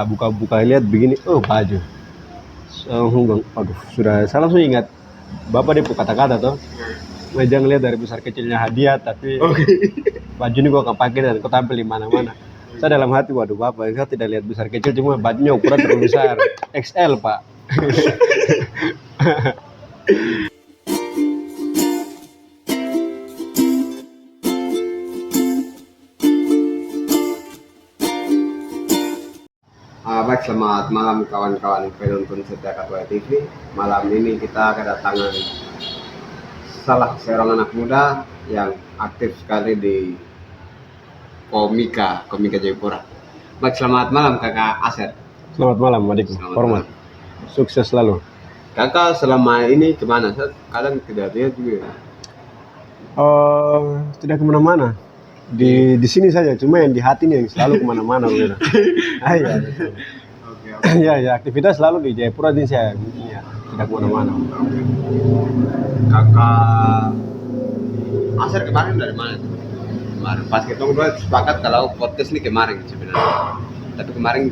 buka lihat begini, oh baju. Aduh, sudah saya langsung ingat bapak dia kata-kata tuh. Jangan lihat dari besar kecilnya hadiah, tapi baju ini gua akan pakai dan kau tampil di mana-mana. Saya dalam hati, waduh bapak, saya tidak lihat besar kecil, cuma bajunya ukuran terlalu besar, XL pak. Baik, selamat malam kawan-kawan penonton setia K2 TV. Malam ini kita kedatangan salah seorang anak muda yang aktif sekali di Komika Jayapura. Baik, selamat malam kakak Asep. Selamat malam adik, hormat. Sukses selalu. Kakak selama ini kemana? Saya kadang tidak lihat juga. Tidak kemana-mana. Di sini saja, cuma yang di hati nih yang selalu kemana-mana. Ya, aktivitas selalu di Jayapura ini saya tidak kemana-mana. Kakak Asar kemarin dari mana? Kemarin pas kita berdua sepakat kalau podcast ini kemarin sebenarnya. Tapi kemarin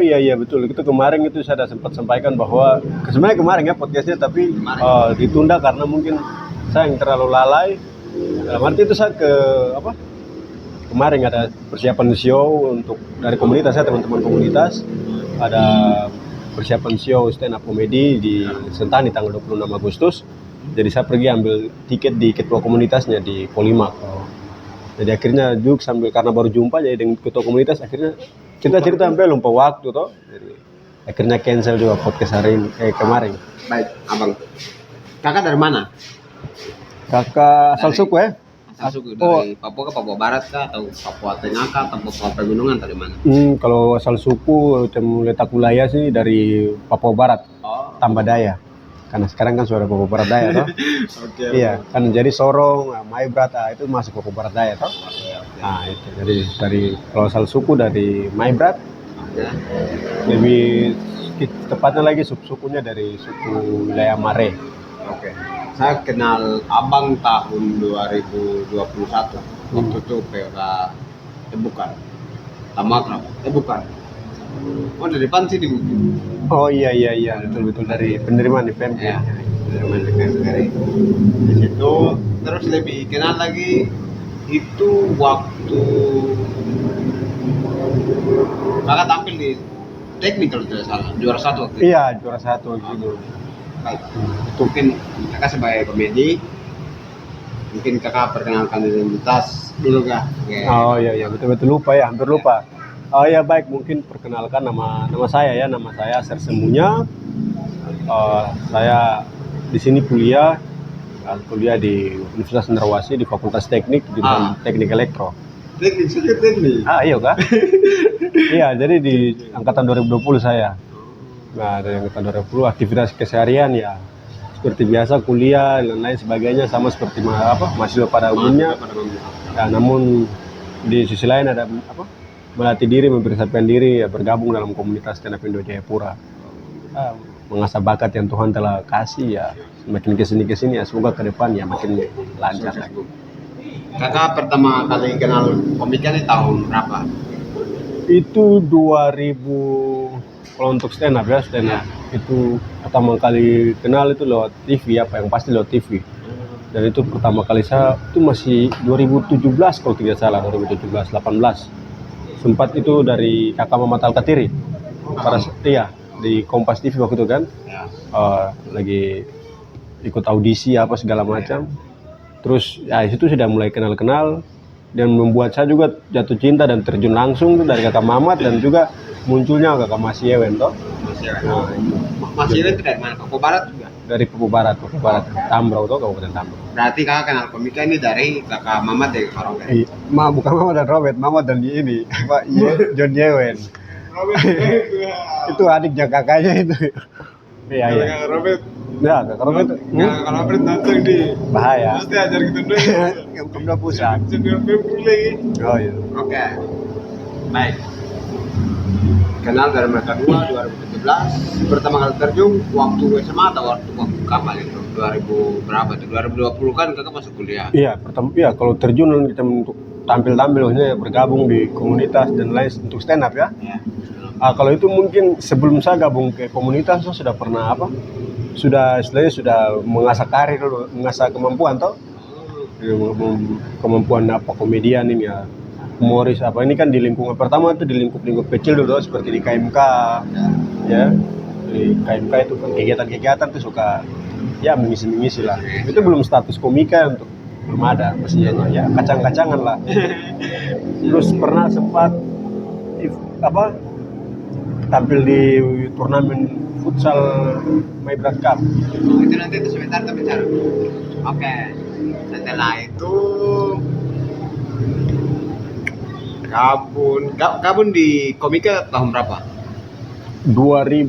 iya betul. Itu kemarin itu saya sempat sampaikan bahwa sebenarnya kemarin ya podcastnya, tapi ditunda karena mungkin saya yang terlalu lalai. Dalam arti itu saya kemarin ada persiapan show untuk dari komunitas saya, teman-teman komunitas ada persiapan show stand up komedi di Sentani tanggal 26 Agustus. Jadi saya pergi ambil tiket di ketua komunitasnya di Polimak. Jadi akhirnya juga sambil karena baru jumpa jadi dengan ketua komunitas, akhirnya kita cerita sampai lupa waktu toh. Jadi akhirnya cancel juga podcast hari ini, kemarin. Baik, abang. Kakak dari mana? Kakak asal suku ya? Asal suku dari Papua ke Papua Barat kah atau Papua Tengah kah atau Papua Pegunungan dari mana? Kalau asal suku letak wilayah sih dari Papua Barat, Tambadaya. Karena sekarang kan sudah Papua Barat Daya toh. Iya, kan jadi Sorong, Maibrat itu masuk Papua Barat Daya toh. Nah, itu jadi dari kalau asal suku dari Maibrat. Lebih tepatnya lagi sukunya dari suku wilayah Mare. Saya kenal abang tahun 2021 waktu itu PK bukan Tamakra bukan dari Panci di iya betul dari penerimaan di PMK ya. Penerimaan di PMK di situ. Terus lebih kenal lagi itu waktu kakak tampil di teknik kalau tidak salah, juara 1 waktu itu. Iya, juara 1 gitu. Mungkin kakak sebagai komedi, mungkin kakak perkenalkan identitas dulu kah? Iya betul lupa ya, hampir lupa. Baik, mungkin perkenalkan nama saya Asar Semunya. Saya di sini kuliah di Universitas Cendrawasih di Fakultas Teknik di Teknik Elektro. Teknik. Iya kah? Iya, jadi di angkatan 2020 saya. Nah, dari angkatan 2020 aktivitas keseharian ya seperti biasa kuliah dan lain sebagainya sama seperti mahasiswa pada umumnya. Ya, namun di sisi lain ada melatih diri, mempersiapkan diri ya bergabung dalam komunitas stand up Indo Jayapura. Mengasah bakat yang Tuhan telah kasih ya semakin kesini ya semoga ke depan ya makin lancar lagi. Kakak pertama kali kenal komika ini tahun berapa? Itu 2000. Kalau untuk stand up itu pertama kali kenal itu lewat TV yang pasti lewat TV. Dan itu pertama kali saya itu masih 2017 kalau tidak salah 2017-18. Sempat itu dari kakak Mamat Alkatiri pada setia di Kompas TV waktu itu kan. Lagi ikut audisi segala macam. Terus ya itu sudah mulai kenal dan membuat saya juga jatuh cinta dan terjun langsung tuh dari kakak Mamat dan juga munculnya kakak Mas Yewen toh. Mas Yewen itu dari mana? Papua Barat juga? Dari Papua Barat, Tambrau toh, Kabupaten Tambrau. Berarti kakak kenal komika ini dari kakak Mamat dan kakak Robert? Bukan Mamat dan Robert, Mamat dan ini Pak John Yewen. Itu adiknya kakaknya itu. Iya. Kakak Robert. Ya, kakak Robert. Kakak Robert nonton di bahaya. Pasti ajar gitu dulu. Kamu pusat. Senior lagi. Oh iya. Oke. Baik. Kenal dari mereka 2017. Pertama kali terjun waktu SMA atau waktu kapan itu? 2000 berapa tuh? 2020 kan kakak masuk kuliah. Iya, kalau terjun kita untuk tampil maksudnya bergabung di komunitas dan lain untuk stand up ya. Kalau itu mungkin sebelum saya gabung ke komunitas saya sudah pernah apa? Sudah istilahnya sudah mengasah karir dulu, mengasah kemampuan toh. Kemampuan apa komedian ini ya. Humoris apa ini kan di lingkungan pertama itu di lingkup kecil dulu seperti di KMK ya. Di KMK itu kan kegiatan-kegiatan tuh suka ya mengisi-mengisi lah. Itu belum status komika untuk belum ada mestinya ya kacang-kacangan lah. Terus pernah sempat apa tampil di turnamen futsal Maibrat Cup. Itu nanti itu sebentar kita bicara. Oke. Setelah itu gabung di komika tahun berapa? 2000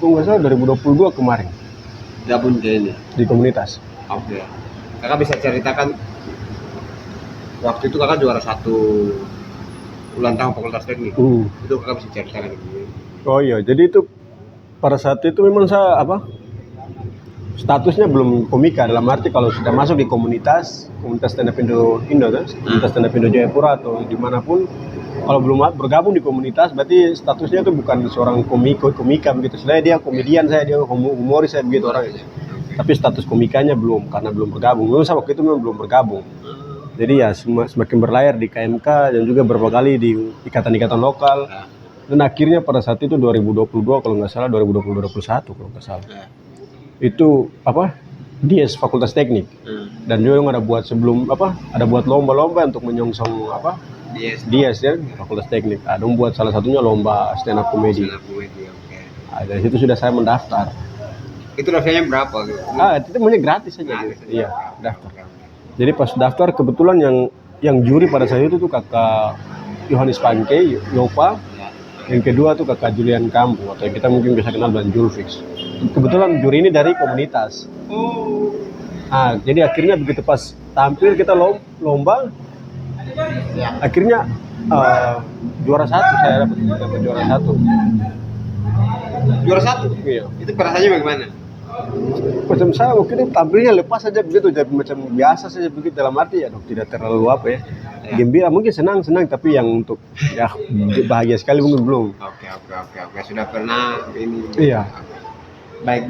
kok nggak salah 2022 kemarin Gabung di komunitas. Oke. Kakak bisa ceritakan waktu itu kakak juara 1 ulang tahun Fakultas Teknik. Itu kakak bisa ceritakan gitu. Oh iya, jadi itu pada saat itu memang saya apa? Statusnya belum komika dalam arti kalau sudah masuk di komunitas stand up Indo kan, komunitas stand up Indo Jayapura atau dimanapun, kalau belum bergabung di komunitas berarti statusnya itu bukan seorang komika begitu. Selain dia komedian dia humoris saya begitu orangnya. Tapi status komikanya belum karena belum bergabung. Memang saya waktu itu memang belum bergabung. Jadi ya semakin berlayar di KMK dan juga beberapa kali di ikatan-ikatan lokal. Dan akhirnya pada saat itu 2022 kalau nggak salah 2021 kalau nggak salah. Itu apa DS Fakultas Teknik dan juga ada buat sebelum apa ada buat lomba-lomba untuk menyongsong apa DS ya Fakultas Teknik ada buat salah satunya lomba stand up comedy. Dari situ sudah saya mendaftar. Itu rasanya berapa gitu? Itu maunya gratis aja gitu. Iya daftar. Jadi pas daftar kebetulan yang juri pada saat itu tuh kakak Yohanes Panke Yopa, yang kedua tuh kakak Julian Kampu atau kita mungkin bisa kenal dengan Julfix. Kebetulan juri ini dari komunitas. Jadi akhirnya begitu pas tampil kita lomba, akhirnya juara 1 saya dapat juara 1. Juara 1? Iya. Itu perasaannya bagaimana? Macam saya waktu itu tampilnya lepas saja begitu, jadi macam biasa saja begitu dalam arti ya dok tidak terlalu apa ya. Gembira mungkin senang tapi yang untuk ya bahagia sekali mungkin belum. Oke. Sudah pernah ini. Iya. Baik,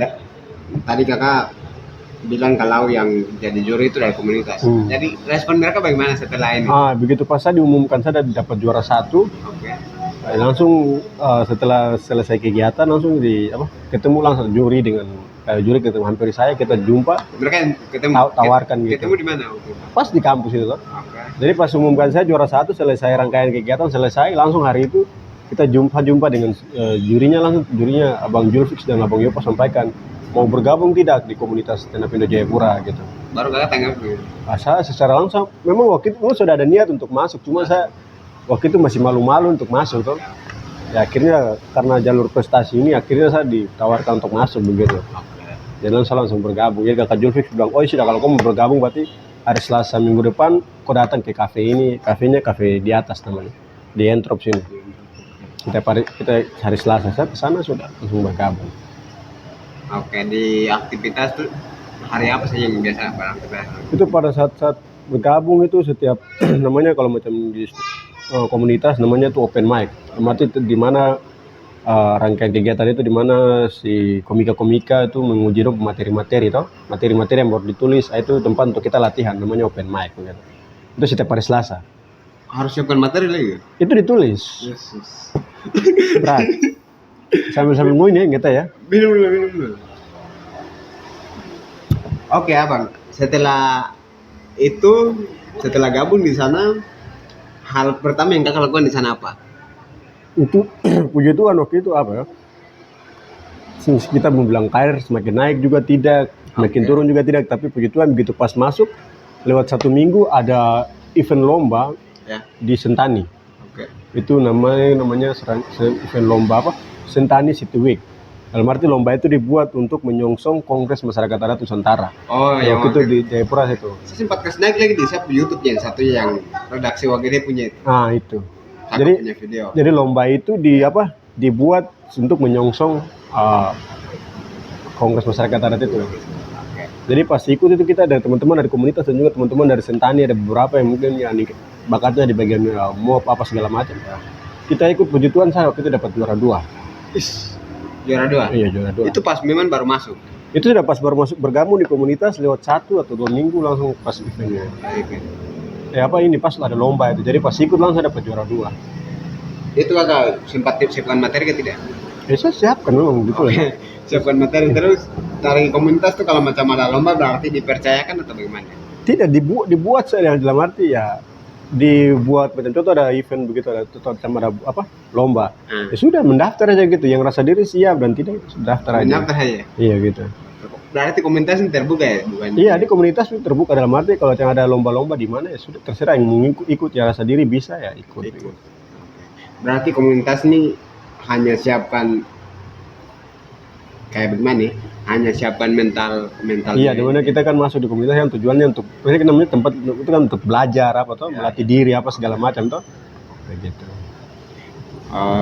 tadi kakak bilang kalau yang jadi juri itu dari komunitas. Jadi respon mereka bagaimana setelah ini? Begitu pas saya diumumkan saya dapat juara 1. Oke. Langsung setelah selesai kegiatan langsung ketemu langsung juri dengan juri ketemu hampir saya kita jumpa. Mereka ketemu tawarkan gitu. Ketemu di mana? Pas di kampus itu loh. Jadi pas umumkan saya juara 1 selesai rangkaian kegiatan selesai langsung hari itu kita jumpa dengan jurinya Abang Julfix dan Abang Yopa sampaikan mau bergabung tidak di komunitas stand up Indo Jayapura gitu. Baru kakak tanggapi gitu. Saya secara langsung memang waktu itu sudah ada niat untuk masuk cuma saya waktu itu masih malu-malu untuk masuk toh. Ya akhirnya karena jalur prestasi ini akhirnya saya ditawarkan untuk masuk begitu. Jadi saya langsung bergabung. Jadi kakak Julfix bilang, sudah kalau kamu bergabung berarti hari Selasa minggu depan kau datang ke kafe ini, kafenya kafe di atas namanya, di Entrop sini. Kita hari Selasa saya kesana sudah langsung bergabung. Oke, di aktivitas tuh hari apa saja yang biasa beraktivitas? Itu pada saat bergabung itu setiap namanya kalau macam di komunitas namanya tuh open mic. Berarti di mana rangkaian kegiatan itu di mana si komika-komika itu menguji materi-materi materi-materi yang baru ditulis itu tempat untuk kita latihan namanya open mic gitu. Itu setiap hari Selasa. Harus siapkan materi lagi? Itu ditulis. Yesus. Berat. Sambil nguin ya kita ya. Minum dulu. Oke abang, setelah gabung di sana, hal pertama yang kakak lakukan di sana apa? Itu puji Tuhan waktu itu apa ya? Kita mau bilang karir semakin naik juga tidak, semakin turun juga tidak, tapi puji Tuhan begitu pas masuk lewat 1 minggu ada event lomba di Sentani. Itu namanya event lomba apa? Sentani City Week. Dalam arti lomba itu dibuat untuk menyongsong Kongres Masyarakat Adat Nusantara. Yang itu di Jayapura itu. Saya sempat kasih naik lagi di YouTube yang satunya yang redaksi Wagede punya itu. Itu. Jadi lomba itu dibuat untuk menyongsong Kongres Masyarakat Adat itu. Jadi pas ikut itu kita ada teman-teman dari komunitas dan juga teman-teman dari Sentani, ada beberapa yang mungkin bakatnya di bagian mop apa segala macam. Kita ikut puji Tuhan, saya waktu itu dapat juara 2. Juara 2? Iya, juara 2. Itu pas memang baru masuk? Itu sudah pas baru masuk bergabung di komunitas lewat 1 atau 2 minggu langsung pas eventnya. Ini pas ada lomba itu, jadi pas ikut langsung dapat juara 2. Itu agak sempat siapkan materi ke tidak? Saya siapkan memang gitu lah. Siapkan materi terus dari komunitas tuh kalau macam ada lomba berarti dipercayakan atau bagaimana? Tidak dibuat saya dalam arti ya dibuat macam contoh ada event begitu ada lomba. Ya sudah mendaftar aja gitu, yang rasa diri siap dan tidak daftar aja. Mendaftar aja. Iya gitu. Berarti komunitas ini terbuka ya, bukan? Iya, di komunitas itu terbuka dalam arti kalau yang ada lomba-lomba di mana ya sudah terserah yang mau ikut ya rasa diri bisa ya ikut. Berarti komunitas ini hanya siapkan kayak bagaimana nih? Hanya siapkan mental. Iya, dimana kita kan masuk di komunitas yang tujuannya untuk, ini namanya tempat itu kan untuk belajar melatih diri apa segala macam toh, kayak gitu.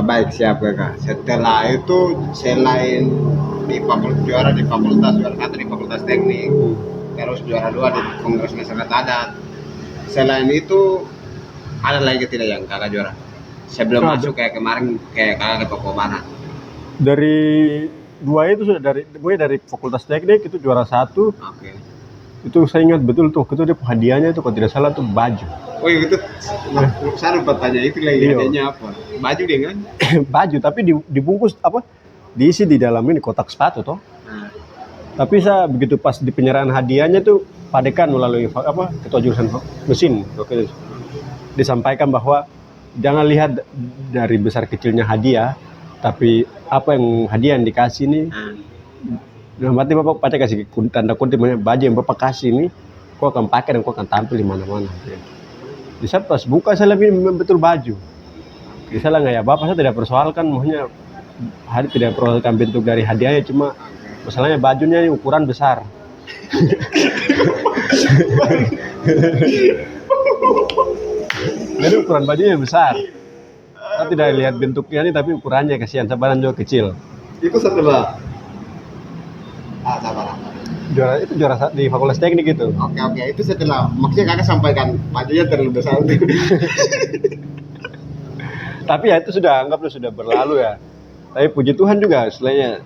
Baik, siap kakak. Setelah itu selain di juara 1 di Fakultas Teknik, terus juara 2 di Kongres Masyarakat Adat. Selain itu ada lagi tidak yang kakak juara? Sebelum masuk kayak kemarin kayak kakak ke Papua. Dari 2 itu sudah mulai dari Fakultas Teknik itu juara 1. Oke. Itu saya ingat betul tuh, itu dia hadiahnya itu kalau tidak salah tuh baju. Oh iya itu, saya lupa tanya itu lagi hadiahnya apa? Baju deh kan? Baju tapi dibungkus diisi di dalam ini kotak sepatu toh. Tapi saya begitu pas di penyerahan hadiahnya tuh Pak Dekan melalui ketua jurusan mesin disampaikan bahwa jangan lihat dari besar kecilnya hadiah, tapi apa yang hadiah yang dikasih ini. Berarti Bapak pakai kasih tanda kutip baju yang Bapak kasih ini, kau akan pakai dan kau akan tampil di mana-mana. Jadi saya pas buka saya lebih betul baju. Jadi saya nggak ya Bapak, saya tidak persoalkan, maksudnya tidak persoalkan bentuk dari hadiahnya, cuma masalahnya bajunya ini ukuran besar. Jadi ukuran bajunya besar. Saya tidak lihat bentuknya ini, tapi ukurannya kasihan, sabaran juga kecil. Itu setelah sabar. Juara di Fakultas Teknik itu. Oke, itu setelah maksudnya kakak sampaikan bajunya terlalu besar. Tapi ya itu anggaplah sudah berlalu ya. Tapi puji Tuhan juga setelahnya.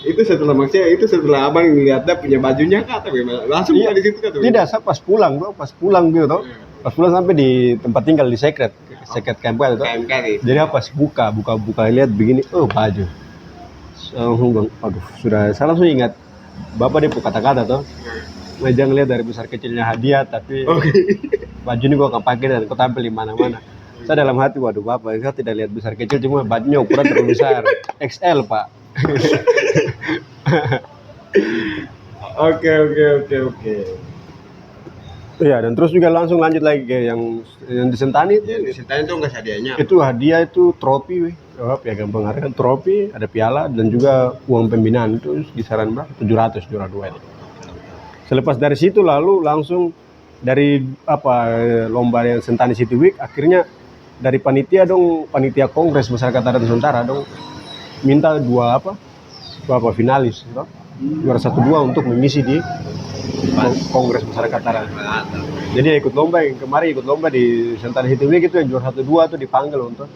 Itu setelah abang ngeliatnya punya bajunya kah atau gimana? Langsung di situ kan? Tidak, saya pas pulang gitu toh. Pas pulang sampai di tempat tinggal di Secret KMK itu toh. Jadi pas buka lihat begini, baju. Sudah saya langsung ingat Bapak dia kata-kata toh. Jangan lihat dari besar kecilnya hadiah, tapi baju ini gua akan pakai dan kau tampil di mana-mana. Saya dalam hati, waduh Bapak, saya tidak lihat besar kecil, cuma bajunya ukuran terlalu besar, XL Pak. Oke. Iya, dan terus juga langsung lanjut lagi ke yang di Sentani. Di Sentani itu nggak hadiahnya? Itu hadiah itu trofi, piagam penghargaan, trofi, ada piala dan juga uang pembinaan itu kisaran berapa? 700 juara 2 itu. Selepas dari situ lalu langsung dari lomba yang Sentani City Week, akhirnya dari panitia Kongres Masyarakat Adat Nusantara minta dua finalis, juara 1-2 untuk mengisi di Kongres Masyarakat Adat. Jadi ikut lomba yang kemarin di Sentani City Week itu yang juara 1-2 tuh dipanggil untuk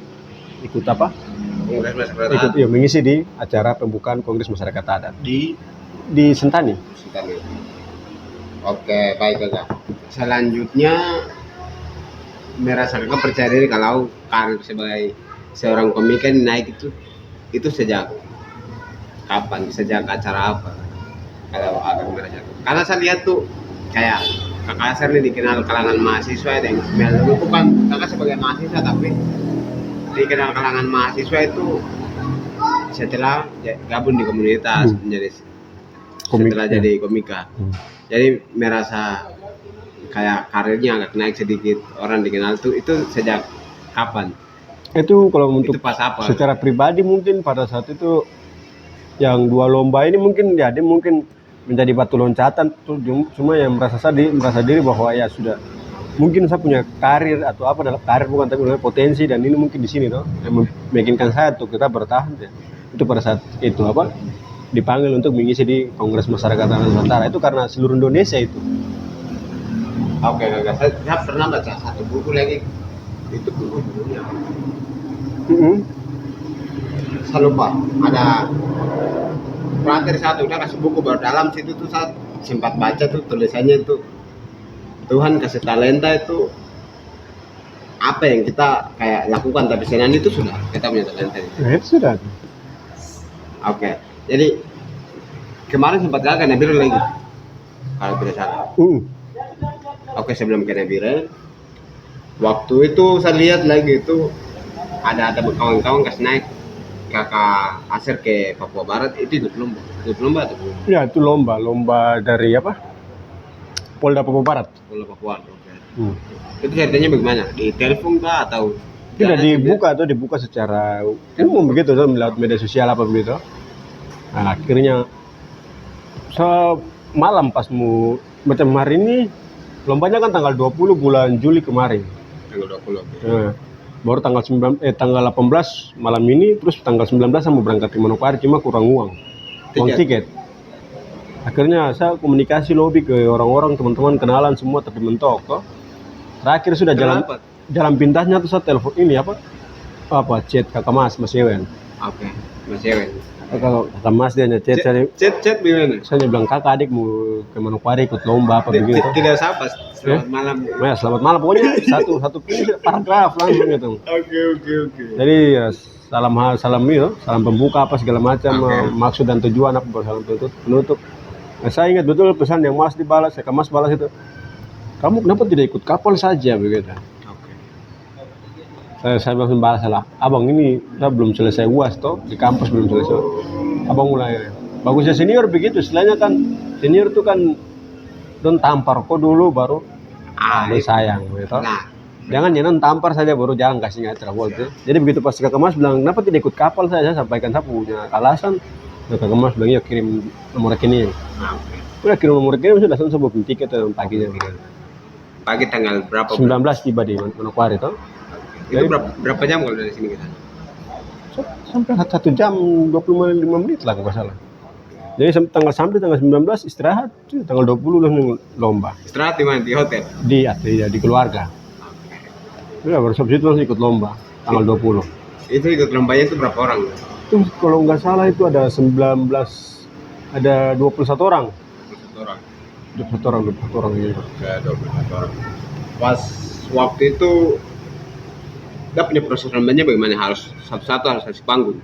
ikut Kongres Masyarakat Adat. Mengisi di acara pembukaan Kongres Masyarakat Adat di Sentani. Oke, baik kakak. Selanjutnya merasakan percaya diri kalau karir sebagai seorang komika naik itu sejak kapan? Sejak acara apa? Kalau akan merasakan. Karena saya lihat tuh kayak kakak Asar ini dikenal kalangan mahasiswa dan bukan kakak sebagai mahasiswa tapi dikenal kalangan mahasiswa itu setelah gabung di komunitas setelah jadi komika. Jadi merasa kayak karirnya agak naik sedikit, orang dikenal itu sejak kapan? Itu kalau untuk itu pas apa? Secara pribadi mungkin pada saat itu yang 2 lomba ini mungkin dia mungkin menjadi batu loncatan tuh, cuma yang merasa diri bahwa ya sudah mungkin saya punya karir atau dalam karir bukan tapi potensi dan ini mungkin di sini toh yang meyakinkan saya untuk kita bertahan ya. Itu pada saat itu dipanggil untuk mengisi di Kongres Masyarakat Adat Nusantara itu karena seluruh Indonesia itu. Oke, saya pernah baca satu buku lagi itu bukunya Saya lupa ada pelatih satu udah kasih buku baru dalam situ tuh saya sempat baca tuh tulisannya itu Tuhan kasih talenta itu apa yang kita kayak lakukan, tapi selain itu sudah kita punya talenta. Itu sudah. Oke. Jadi kemarin sempat gagal Nabire lagi kalau tidak salah. Oke, sebelum ke Nabire, waktu itu saya lihat lagi itu ada kawan-kawan kasih naik kakak Aser ke Papua Barat itu ikut lomba tuh. Ya itu lomba dari apa? Polda Papua Barat. Polda Papua. Oke. Itu ceritanya bagaimana? Di telepon kah atau tidak dibuka secara umum begitu tuh melalui media sosial apa begitu. Nah, akhirnya malam pas macam hari ini lombanya kan tanggal 20 bulan Juli kemarin. Tanggal 20. Nah, baru tanggal 18 malam ini, terus tanggal 19 saya mau berangkat ke Manokwari, cuma kurang uang tiket. Akhirnya saya komunikasi lobby ke orang-orang, teman-teman kenalan semua tapi mentok kok. Terakhir sudah jalan pintasnya tuh saya telepon ini apa chat kakak Mas Yewen. Oke, Mas Yewen. Kakak Mas dia chat saya. Chat gimana? Saya bilang kakak adik mau ke Manokwari ikut lomba apa begitu. Tidak sabar. Selamat malam. Ya, selamat malam pokoknya satu paragraf langsung gitu. Oke. Jadi ya, salam pembuka apa segala macam, maksud dan tujuan apa salam penutup. Nah, saya ingat betul pesan yang Mas dibalas, kakak Mas balas itu. Kamu kenapa tidak ikut kapal saja begitu? Saya langsung balas lah. Abang ini kita belum selesai UAS toh, di kampus belum selesai. Abang mulai bagusnya senior begitu, istilahnya kan senior tuh kan don tampar kok dulu baru sayang gitu. Jangan tampar saja baru jangan kasih nggak terlalu. Jadi begitu pas kakak Mas bilang kenapa tidak ikut kapal saya sampaikan saya punya alasan. Kakak Mas bilang ya kirim nomor rekening. Udah kirim nomor rekening sudah langsung booking tiket paginya. Pagi tanggal berapa? 19 tiba di Manokwari toh. Itu berapa jam kalau dari sini kita? Sampai 1 jam 25 menit lah kalau salah. Jadi sampai tanggal 19 istirahat, tanggal 20 langsung lomba. Istirahat di mana? Di hotel? Di keluarga. Ya baru habis itu langsung ikut lomba tanggal 20. Itu ikut lombanya itu berapa orang? Itu kalau nggak salah itu ada 21 orang. 21 orang gitu. Ya, 21 orang. Pas waktu itu dia punya proses lombanya bagaimana? Harus satu-satu harus kasih panggung.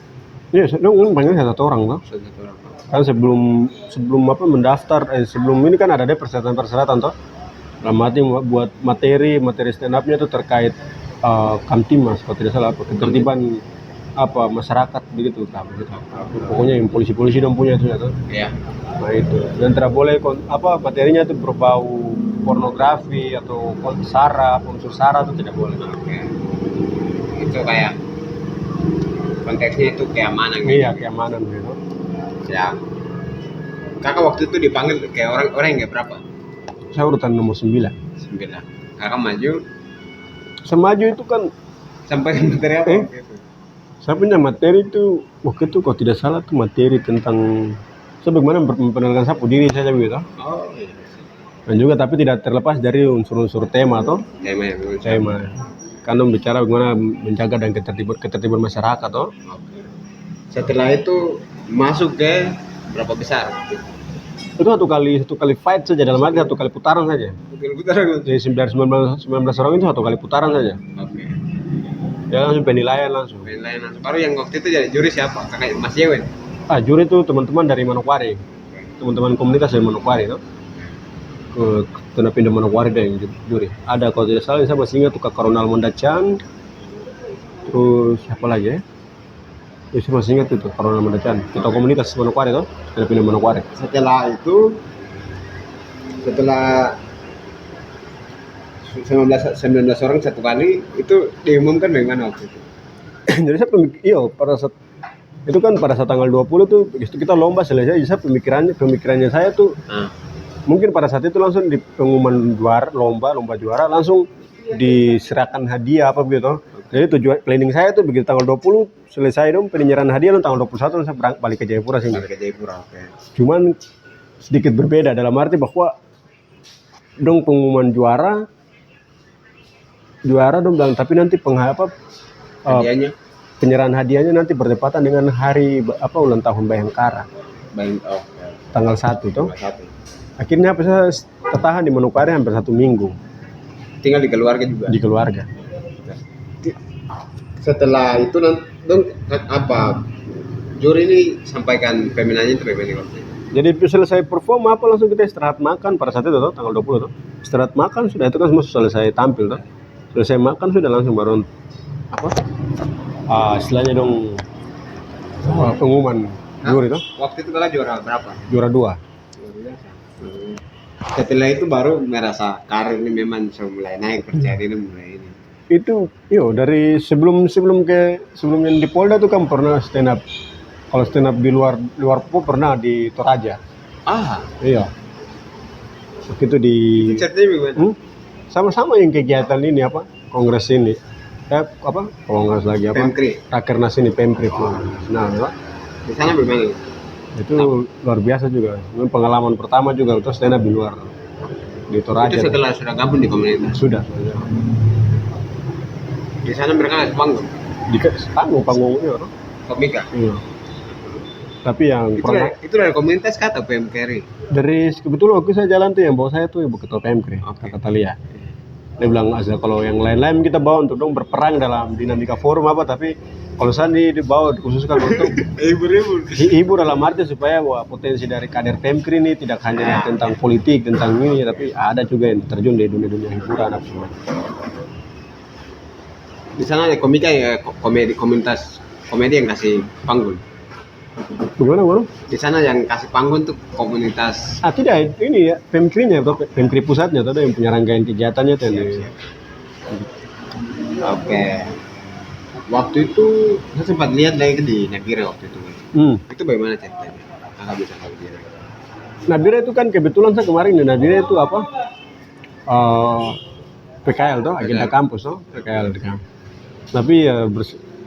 Iya, dong panggil satu orang loh. Satu orang. Kan sebelum apa mendaftar sebelum ini kan ada persyaratan toh. Dalam arti buat materi stand up-nya itu terkait Kamtimas kalau tidak salah ketertiban apa masyarakat begitu kan gitu. Pokoknya yang polisi dong punya itu ya toh. Iya. Nah itu dan tidak boleh materinya itu berbau pornografi atau unsur sara itu tidak boleh. Oke. Itu kayak konteksnya itu keamanan gitu. Iya, keamanan gitu. Ya. Kakak waktu itu dipanggil kayak orang yang berapa? Saya urutan nomor 9. Kakak maju. Saya maju itu kan sampai materi apa gitu? Saya punya materi itu waktu itu kalau tidak salah tuh materi tentang bagaimana memperkenalkan sapu diri saya begitu. Oh iya. Dan juga tapi tidak terlepas dari unsur-unsur tema toh. Tema. Kan bicara bagaimana menjaga dan ketertiban masyarakat toh. Setelah itu masuk ke berapa besar? Itu satu kali fight saja dalam arti satu kali putaran saja. Jadi 19 orang itu satu kali putaran saja. Oke. Ya langsung penilaian langsung. Baru yang waktu itu jadi juri siapa? Kakak Mas Yewen. Juri itu teman-teman dari Manokwari. Teman-teman komunitas dari Manokwari toh. Kena pindah Manokwari deh yang juri. Ada kalau tidak salah saya masih ingat tuh Kak Ronald Mondachan. Terus siapa lagi ya? Ya saya masih ingat itu Kak Ronald Mondachan. Kita komunitas Manokwari toh. Kena pindah Manokwari. Setelah 19 orang satu kali itu diumumkan bagaimana waktu itu? Jadi saya pada saat itu kan pada saat tanggal 20 tuh kita lomba selesai. Jadi saya pemikirannya saya tuh mungkin pada saat itu langsung di pengumuman lomba juara langsung diserahkan hadiah apa begitu. Jadi tujuan planning saya tuh begitu tanggal 20 selesai dong penyerahan hadiah tanggal 21 saya balik ke Jayapura sini. Oke. Cuman sedikit berbeda dalam arti bahwa dong pengumuman juara dong bilang tapi nanti penyerahan hadiahnya nanti bertepatan dengan hari ulang tahun Bayangkara. Tanggal 1 toh. Akhirnya saya tertahan di Manokwari hampir 1 minggu. Tinggal di keluarga juga. Di keluarga. Setelah itu apa? Juri ini sampaikan peminatnya itu bagaimana? Jadi selesai perform langsung kita istirahat makan pada saat itu toh, tanggal 20 toh. Istirahat makan sudah, itu kan semua selesai tampil toh. Selesai makan sudah langsung baru istilahnya dong pengumuman juri toh. Waktu itu kalian juara berapa? Juara 2. Setelah itu baru merasa karir ini memang sudah mulai naik, percaya diri mulai ini. Itu dari sebelum yang di Polda tuh kan pernah stand up. Kalau stand up di luar pernah di Toraja. Iya. Begitu di sama-sama yang kegiatan ini kongres ini. Kongres lagi Rakernas ini Pemkri. Nah, di sana bagaimana? Itu luar biasa juga. Pengalaman pertama juga untuk stand up di luar di Toraja. Itu setelah sudah gabung di komunitas. Sudah. Di sana mereka nggak panggung. Di panggungnya Komika. Iya. Tapi yang itu dari komunitas atau PMKRI? Dari kebetulan waktu saya jalan tuh yang bawa saya tuh ibu ketua PMKRI, Kak Talia. Dia bilang kalau yang lain-lain kita bawa untuk dong berperang dalam dinamika forum tapi kalau Sandi dibawa dikhususkan untuk ibu dalam arti supaya potensi dari kader PMKRI ini tidak hanya tentang politik, tentang ini, tapi ada juga yang terjun di dunia hiburan apa semua. Di sana ada komika komunitas komedi yang kasih panggung. Bagaimana Bro? Di sana yang kasih panggung tuh komunitas. Tidak, ini ya PMKRI-nya atau PMKRI pusatnya atau yang punya rangkaian kegiatannya tuh. Oke. Waktu itu saya sempat lihat lagi di Nabire waktu itu. Itu bagaimana ceritanya? Kakak bisa tahu dia. Nabire itu kan kebetulan saya kemarin di Nabire itu PKL tuh, agenda kampus tuh, PKL di kampus. Tapi ya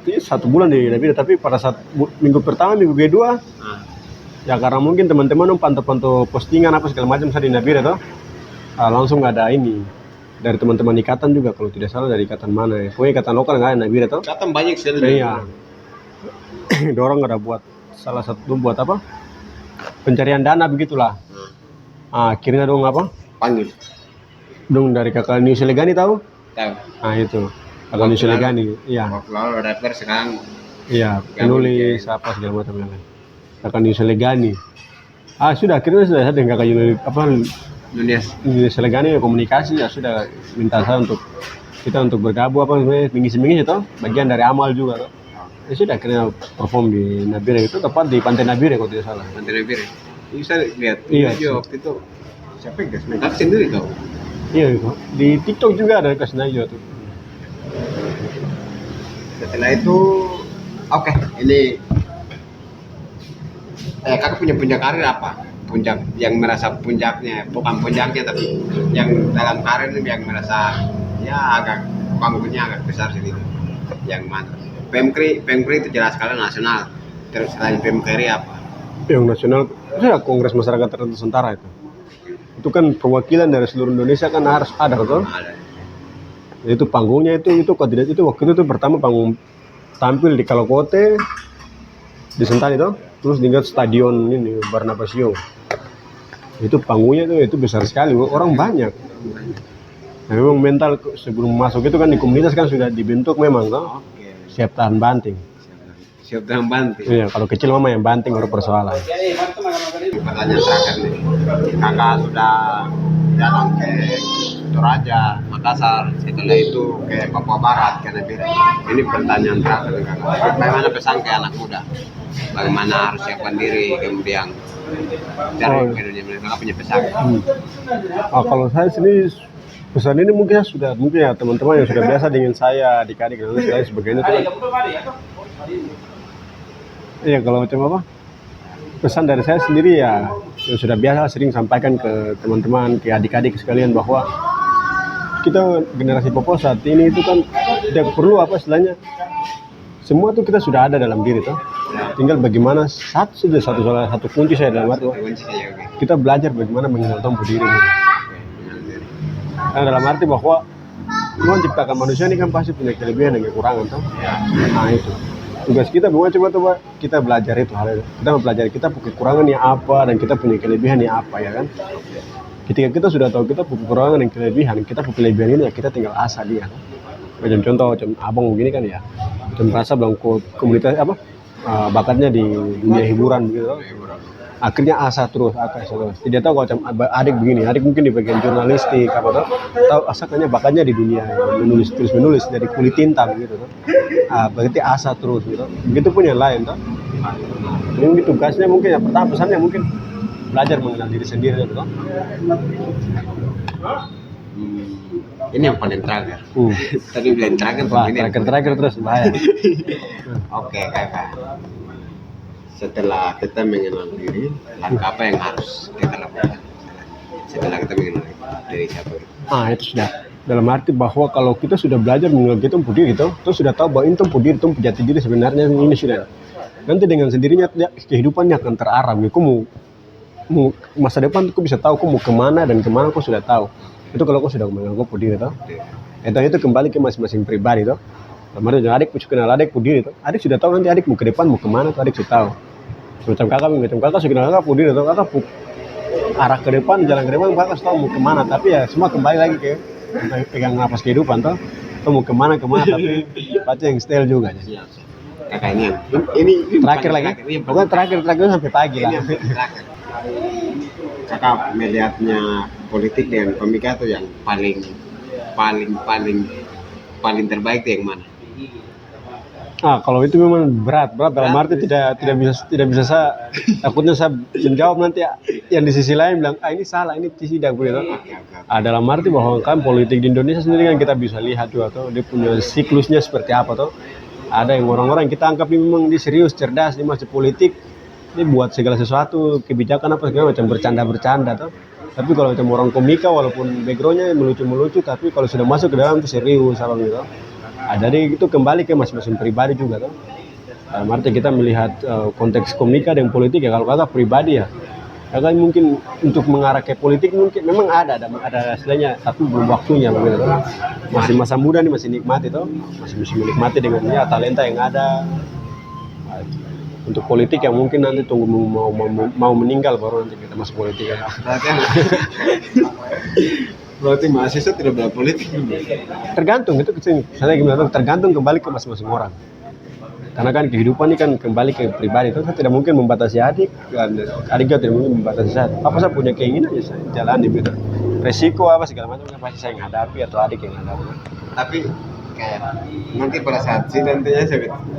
1 bulan di Nabire, tapi pada saat minggu pertama, minggu kedua ya karena mungkin teman-teman pantau-pantau postingan apa segala macam saya di Nabire tuh, langsung ada ini dari teman-teman ikatan juga, kalau tidak salah dari ikatan mana ya, pokoknya ikatan lokal nggak ada Nabire tuh. Ikatan banyak sekali. Iya. Dorong ada buat salah satu buat pencarian dana begitulah. Akhirnya dong panggil dong dari kakak New Selegani tahu? Itu kakak New Selegani, iya. Lalu rapper sekarang. Iya, penulis apa segala macam yang lain. Kakak New Selegani. Sudah akhirnya sudah dengan kakak New Selegani komunikasi ya sudah minta saya untuk bergabung minggu-minggu itu bagian dari amal juga tuh. Ya sudah akhirnya perform di Nabire itu tepat di Pantai Nabire kalau tidak salah. Pantai Nabire. Bisa lihat. Iya. Waktu itu siapa yang kasih? Tapi sendiri kau. Iya itu. Di TikTok juga ada kasih juga tuh. Setelah itu ini kakak punya karir apa? Puncak yang merasa puncaknya, bukan puncaknya tapi yang dalam karir ini yang merasa ya agak panggungnya agak besar sedikit. Yang mana? PMKRI itu jelas sekali nasional. Terus selain PMKRI apa? Yang nasional itu Kongres Masyarakat Tertentu Nusantara itu. Itu kan perwakilan dari seluruh Indonesia kan harus ada kan? Ada. Itu panggungnya itu kalau tidak itu waktu itu pertama panggung tampil di Kalokote di Sentani itu, terus tinggal stadion ini Barnabasio. Itu panggungnya itu besar sekali, orang banyak. Nah, memang mental sebelum masuk itu kan di komunitas kan sudah dibentuk memang kan. Siap tahan banting. Iya, kalau kecil mama yang banting baru persoalan. Pertanyaan terakhir nih, kakak sudah jalan ke Toraja, Makassar, setelah itu ke Papua Barat, ke Nabire. Ini pertanyaan terakhir kakak. Bagaimana pesan ke anak muda? Bagaimana harus siapkan diri, kemudian cari ke dunia mereka, kakak punya pesan? Kalau saya sendiri pesan ini mungkin ya teman-teman yang sudah biasa dengan saya, adik-adik dan lain sebagainya itu kan. Iya, kalau macam pesan dari saya sendiri ya yang sudah biasa sering sampaikan ke teman-teman, ke adik-adik sekalian bahwa kita generasi Papua saat ini itu kan tidak perlu istilahnya, semua itu kita sudah ada dalam diri toh. Tinggal bagaimana satu kunci saya dalam arti kita belajar bagaimana mengenal diri. Nah, dalam arti bahwa Tuhan ciptakan manusia ini kan pasti punya kelebihan dan kekurangan toh. Nah itu. tugas kita memang coba kita belajar itu hal itu. Kita mempelajari kita punya kekurangannya apa dan kita punya kelebihannya apa ya kan. Ketika kita sudah tahu kita punya kekurangan dan kelebihan, kita punya kelebihan ini ya kita tinggal asah dia. Macam contoh macam abang begini kan ya, macam merasa bilang komunitas apa bakatnya di dunia hiburan begitu. Akhirnya asah terus. Tidak tahu kalau macam adik begini, adik mungkin di bagian jurnalistik apa tahu asaknya bakatnya di dunia tulis menulis dari kulit tinta begitu tuh. Berarti asah terus gitu. Begitu pun yang lain tuh. Ini tugasnya mungkin ya pertama pesannya mungkin belajar mengenal diri sendiri gitu. Ini yang paling terakhir. Tadi bilang terakhir, ini terakhir terus bahaya. Oke, kakak. Setelah kita mengenal diri, langkah apa yang harus kita lakukan? Setelah kita mengenal diri siapa? Itu sudah. Dalam arti bahwa kalau kita sudah belajar mengenal kita diri gitu, terus sudah tahu bahwa itu diri, itu jati diri sebenarnya ini sudah. Nanti dengan sendirinya kehidupannya akan terarah. Kau mau masa depan kau bisa tahu kau mau kemana dan kemana kau sudah tahu. Itu kalau kau sudah mengenal kau diri toh. Itu kembali ke masing-masing pribadi toh. Kemarin adik kenal adik diri toh. Adik sudah tahu nanti adik mau ke depan mau kemana tuh adik sudah tahu. Macam kakak sudah kenal kakak diri toh. Kakak arah ke depan jalan ke depan kakak sudah tahu mau kemana. Tapi ya semua kembali lagi ke pegang napas kehidupan toh. Kau mau kemana tapi baca yang style juga. Kakaknya ini terakhir lagi. Pokoknya terakhir sampai pagi lah. Kakak melihatnya politik dengan komika itu yang paling terbaik itu yang mana? Kalau itu memang berat dalam arti tidak bisa saya takutnya saya menjawab nanti yang di sisi lain bilang ini salah ini tidak begitu. Dalam arti bahwa kan politik di Indonesia sendiri kan kita bisa lihat juga tuh dia punya siklusnya seperti apa tuh. Ada yang orang-orang kita anggap ini memang dia serius cerdas dia masuk politik dia buat segala sesuatu kebijakan apa segala macam bercanda tuh. Tapi kalau macam orang komika walaupun backgroundnya melucu tapi kalau sudah masuk ke dalam itu serius apa gitu. Jadi itu kembali ke masing-masing pribadi juga tuh. Dalam arti kita melihat konteks komika dan politik ya kalau kakak pribadi ya. Kakak mungkin untuk mengarah ke politik mungkin memang ada hasilnya tapi belum waktunya begitu tuh. Masih masa muda nih masih nikmati tuh. Masih menikmati dengan ya talenta yang ada. Untuk politik yang mungkin nanti tunggu mau meninggal baru nanti kita masuk politik ya. Berarti mahasiswa tidak berpolitik. Tergantung itu saya gimana tergantung kembali ke masing-masing orang. Karena kan kehidupan ini kan kembali ke pribadi itu saya tidak mungkin membatasi adik dan adik juga tidak mungkin membatasi saya. Apa saya punya keinginan ya saya jalani gitu. Resiko apa segala macam kan pasti saya yang hadapi atau adik yang hadapi. Tapi kayak nanti pada saat sidang nantinya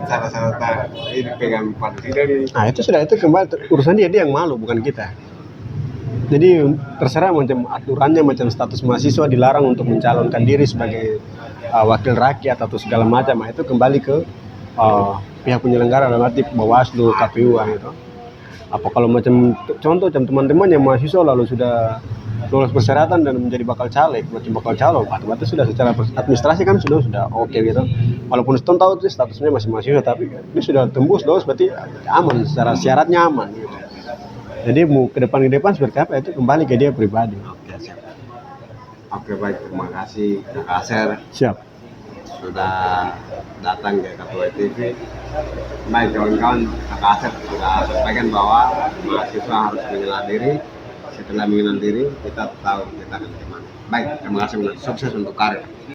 salah ini pegang pada sidang ini. Itu sudah itu kembali urusan dia yang malu bukan kita. Jadi terserah macam aturannya macam status mahasiswa dilarang untuk mencalonkan diri sebagai wakil rakyat atau segala macam. Itu kembali ke pihak penyelenggara dalam arti Bawaslu, KPU gitu. Apa kalau macam contoh teman-teman yang mahasiswa lalu sudah lolos persyaratan dan menjadi bakal caleg, macam bakal calon, otomatis sudah secara administrasi kan sudah oke gitu. Walaupun Stone tahu itu statusnya masih mahasiswa, tapi ini sudah tembus lolos berarti aman secara syaratnya aman gitu. Jadi mau ke depan seperti apa itu kembali ke dia pribadi. Oke baik, terima kasih Kak Aser. Siap. Sudah datang ke Ketua TV. Baik kawan-kawan, Kak Aser sudah sampaikan bahwa mahasiswa harus mengenal diri. Setelah mengenal diri, kita tahu kita akan kemana. Baik, terima kasih. Sukses untuk karir.